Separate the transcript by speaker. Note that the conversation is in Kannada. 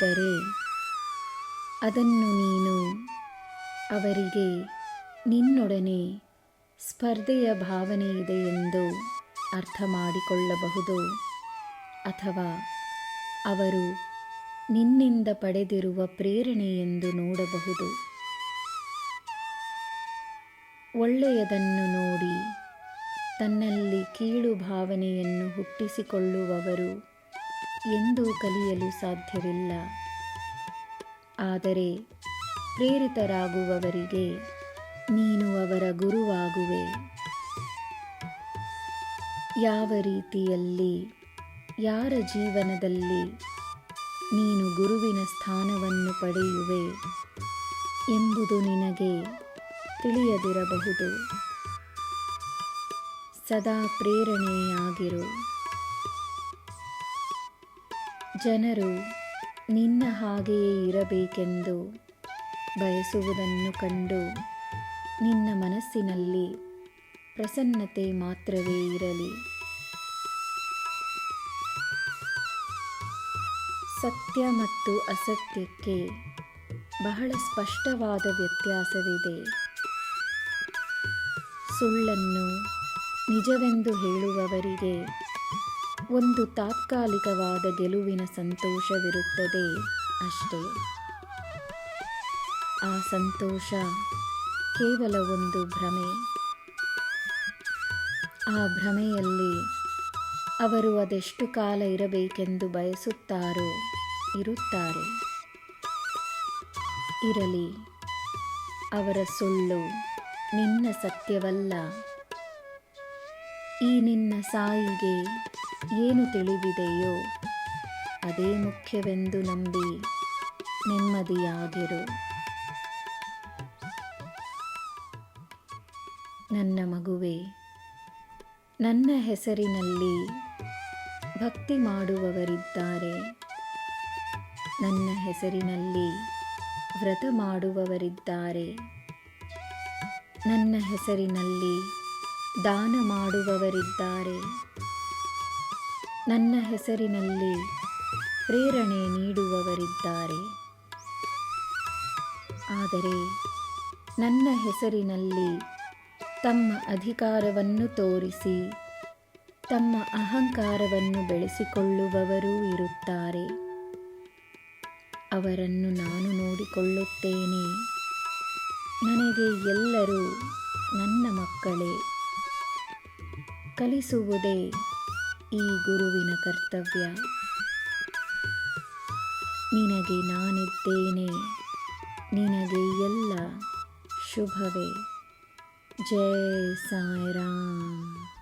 Speaker 1: ಇದ್ದರೆ ಅದನ್ನು ನೀನು ಅವರಿಗೆ ನಿನ್ನೊಡನೆ ಸ್ಪರ್ಧೆಯ ಭಾವನೆ ಇದೆ ಎಂದು ಅರ್ಥ ಮಾಡಿಕೊಳ್ಳಬಹುದು, ಅಥವಾ ಅವರು ನಿನ್ನಿಂದ ಪಡೆದಿರುವ ಪ್ರೇರಣೆ ಎಂದು ನೋಡಬಹುದು. ಒಳ್ಳೆಯದನ್ನು ನೋಡಿ ತನ್ನಲ್ಲಿ ಕೀಳು ಭಾವನೆಯನ್ನು ಹುಟ್ಟಿಸಿಕೊಳ್ಳುವವರು ಎಂದೂ ಕಲಿಯಲು ಸಾಧ್ಯವಿಲ್ಲ. ಆದರೆ ಪ್ರೇರಿತರಾಗುವವರಿಗೆ ನೀನು ಅವರ ಗುರುವಾಗುವೆ. ಯಾವ ರೀತಿಯಲ್ಲಿ ಯಾರ ಜೀವನದಲ್ಲಿ ನೀನು ಗುರುವಿನ ಸ್ಥಾನವನ್ನು ಪಡೆಯುವೆ ಎಂಬುದು ನಿನಗೆ ತಿಳಿಯದಿರಬಹುದು. ಸದಾ ಪ್ರೇರಣೆಯಾಗಿರು. ಜನರು ನಿನ್ನ ಹಾಗೆಯೇ ಇರಬೇಕೆಂದು ಬಯಸುವುದನ್ನು ಕಂಡು ನಿನ್ನ ಮನಸ್ಸಿನಲ್ಲಿ ಪ್ರಸನ್ನತೆ ಮಾತ್ರವೇ ಇರಲಿ. ಸತ್ಯ ಮತ್ತು ಅಸತ್ಯಕ್ಕೆ ಬಹಳ ಸ್ಪಷ್ಟವಾದ ವ್ಯತ್ಯಾಸವಿದೆ. ಸುಳ್ಳನ್ನು ನಿಜವೆಂದು ಹೇಳುವವರಿಗೆ ಒಂದು ತಾತ್ಕಾಲಿಕವಾದ ಗೆಲುವಿನ ಸಂತೋಷವಿರುತ್ತದೆ ಅಷ್ಟೇ. ಆ ಸಂತೋಷ ಕೇವಲ ಒಂದು ಭ್ರಮೆ. ಆ ಭ್ರಮೆಯಲ್ಲಿ ಅವರು ಅದೆಷ್ಟು ಕಾಲ ಇರಬೇಕೆಂದು ಬಯಸುತ್ತಾರೋ ಇರುತ್ತಾರೆ. ಇರಲಿ, ಅವರ ಸುಳ್ಳು ನಿನ್ನ ಸತ್ಯವಲ್ಲ. ಈ ನಿನ್ನ ಸಾಯಿಗೆ ಏನು ತಿಳಿದಿದೆಯೋ ಅದೇ ಮುಖ್ಯವೆಂದು ನಂಬಿ ನೆಮ್ಮದಿಯಾಗಿರು. ನನ್ನ ಮಗುವೆ, ನನ್ನ ಹೆಸರಿನಲ್ಲಿ ಭಕ್ತಿ ಮಾಡುವವರಿದ್ದಾರೆ. ನನ್ನ ಹೆಸರಿನಲ್ಲಿ ವ್ರತ ಮಾಡುವವರಿದ್ದಾರೆ. ನನ್ನ ಹೆಸರಿನಲ್ಲಿ ದಾನ ಮಾಡುವವರಿದ್ದಾರೆ. ನನ್ನ ಹೆಸರಿನಲ್ಲಿ ಪ್ರೇರಣೆ ನೀಡುವವರಿದ್ದಾರೆ. ಆದರೆ ನನ್ನ ಹೆಸರಿನಲ್ಲಿ ತಮ್ಮ ಅಧಿಕಾರವನ್ನು ತೋರಿಸಿ ತಮ್ಮ ಅಹಂಕಾರವನ್ನು ಬೆಳೆಸಿಕೊಳ್ಳುವವರೂ ಇರುತ್ತಾರೆ. ಅವರನ್ನು ನಾನು ನೋಡಿಕೊಳ್ಳುತ್ತೇನೆ. ನನಗೆ ಎಲ್ಲರೂ ನನ್ನ ಮಕ್ಕಳೇ. ಕಲಿಸುವುದೇ ಈ ಗುರುವಿನ ಕರ್ತವ್ಯ. ನಿನಗೆ ನಾನಿದ್ದೇನೆ. ನಿನಗೆ ಎಲ್ಲ ಶುಭವೇ. ಜೈ ಸಾಯಿರಾಮ್.